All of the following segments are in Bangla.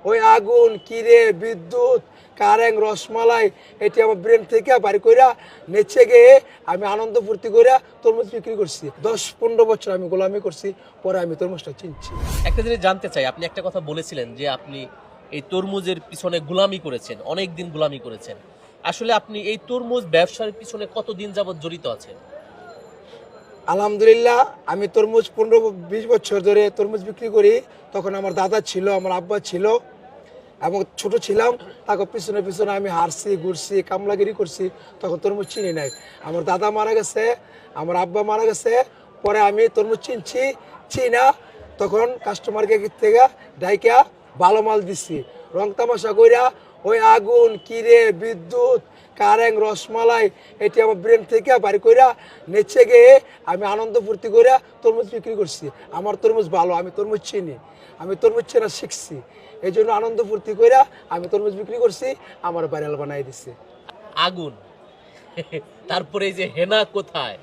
ওই আগুন, কিরে, বিদ্যুৎ, কারেন্ট, রসমালাই এটি আমার ব্রেন থেকে বাড়ি কইরা নেচে গিয়ে আমি আনন্দ ফুর্তি কইরা তরমুজ বিক্রি করছি। 10-15 বছর আমি গোলামি করছি, পরে আমি তরমুজটা চিনছি। একটা জিনিস জানতে চাই, আপনি একটা কথা বলেছিলেন যে আপনি এই তরমুজের পিছনে গোলামি করেছেন, অনেক দিন গোলামি করেছেন। আসলে আপনি এই তরমুজ ব্যবসার পিছনে কতদিন যাবত জড়িত আছেন? আলহামদুলিল্লাহ, আমি তরমুজ 15-20 বছর ধরে তরমুজ বিক্রি করি। তখন আমার দাদা ছিল, আমার আব্বা ছিল এবং ছোট ছিলাম। তাকে পিছনে পিছনে আমি হারছি, ঘুরছি, কামলাগিরি করছি। তখন তরমুজ চিনি নাই। আমার দাদা মারা গেছে, আমার আব্বা মারা গেছে, পরে আমি তরমুজ চিনছি। চিনা তখন কাস্টমারকে থেকে ডাইকা ভালো মাল দিচ্ছি, রং তামাশা কইরা ওই আগুন, কিরে, বিদ্যুৎ, কারেন্ট, রসমালাই এটি আমার ব্রেন থেকে বাড়ি কইরা নেচে গিয়ে আমি আনন্দ ফুর্তি কইরা তরমুজ বিক্রি করছি। আমার তরমুজ ভালো, আমি তরমুজ চিনি, আমি তরমুজ চেনা শিখছি। এই জন্য আনন্দ ফুর্তি কইরা আমি তরমুজ বিক্রি করছি, আমার ভাইরাল বানাই দিচ্ছে। আগুন, তারপরে এই যে হেনা কোথায়,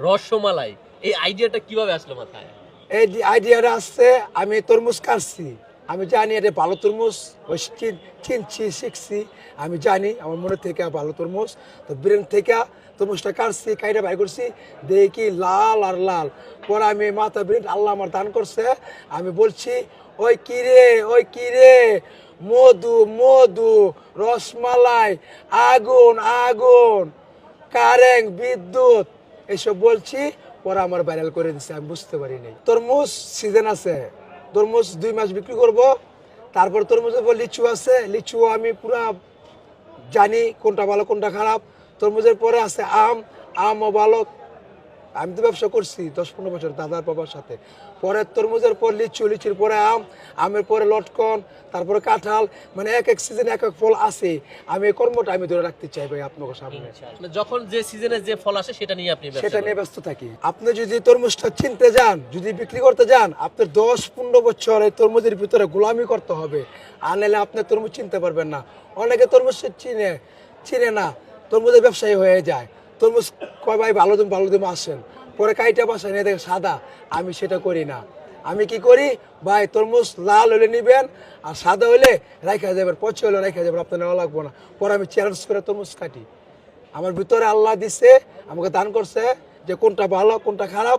রসমালাই, এই আইডিয়াটা কিভাবে আসলো মাথায়? এই আইডিয়াটা আসছে, আমি তরমুজ কাটছি, আমি জানি এটা ভালো তরমুজ, ওই চিনছি, শিখছি, আমি জানি আমার মনে থেকে ভালো তরমুজ। তো ব্রেন থেকে তরমুজটা কাটছি, কাইটা বাই করছি, দেখি লাল আর লাল। পরে আমি মাথা ব্রেন আল্লাহ আমার দান করছে, আমি বলছি ওই কিরে, ওই কিরে, মধু, মধু, রসমালাই, আগুন, আগুন, কারেন্ট, বিদ্যুৎ এসব বলছি। পরে আমার ভাইরাল করে দিচ্ছে, আমি বুঝতে পারি নাই। তরমুজ সিজন আছে, তরমুজ 2 মাস বিক্রি করব। তারপর তরমুজের পর লিচু আছে, লিচু আমি পুরা জানি কোনটা ভালো কোনটা খারাপ। তরমুজের পরে আছে আম, আমও ভালো। আমি তো ব্যবসা করছি 10-15 বছর দাদার বাবার সাথে। পরে তরমুজের পর লিচু, লিচুর পরে আম, আমের পরে লটকন, তারপরে কাঁঠাল, মানে এক এক সিজনে এক এক ফল আছে। আমি এই কর্মটা আমি ধরে রাখতে চাই ভাই আপনাদের সামনে। যখন যে সিজনে যে ফল আসে সেটা নিয়ে আপনি সেটা নিয়ে ব্যস্ত থাকি। আপনি যদি তরমুজটা চিনতে যান, যদি বিক্রি করতে যান, আপনার 10-15 বছর এই তরমুজের ভিতরে গোলামি করতে হবে, আর নাহলে আপনি তরমুজ চিনতে পারবেন না। অনেকে তরমুজ চিনে না, তরমুজের ব্যবসায়ী হয়ে যায়। তরমুজ কয় ভাই ভালো দিন আসেন, পরে কাইটা বাসায় নিয়ে দেখে সাদা। আমি সেটা করি না। আমি কি করি ভাই, তরমুজ লাল হলে নিবেন, আর সাদা হলে রাখা যাবেন, পচে হলে রাখা যাবেন, আপনার নেওয়া লাগবো না। পরে আমি চ্যালেঞ্জ করে তরমুজ কাটি। আমার ভিতরে আল্লাহ দিছে, আমাকে দান করছে যে কোনটা ভালো কোনটা খারাপ,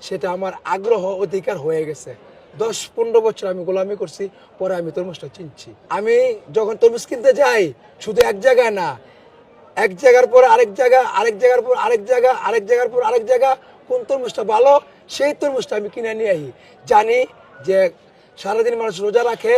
সেটা আমার আগ্রহ অধিকার হয়ে গেছে। 10-15 বছর আমি গোলামি করছি, পরে আমি তরমুজটা চিনছি। আমি যখন তরমুজ কিনতে যাই, শুধু এক জায়গায় না, এক জায়গার পর আরেক জায়গা, আরেক জায়গার পর আরেক জায়গা, আরেক জায়গার পর আরেক জায়গা, কোন তরমুজটা ভালো সেই তরমুজটা আমি কিনে নিয়ে আসি। জানি যে সারাদিন মানুষ রোজা রাখে,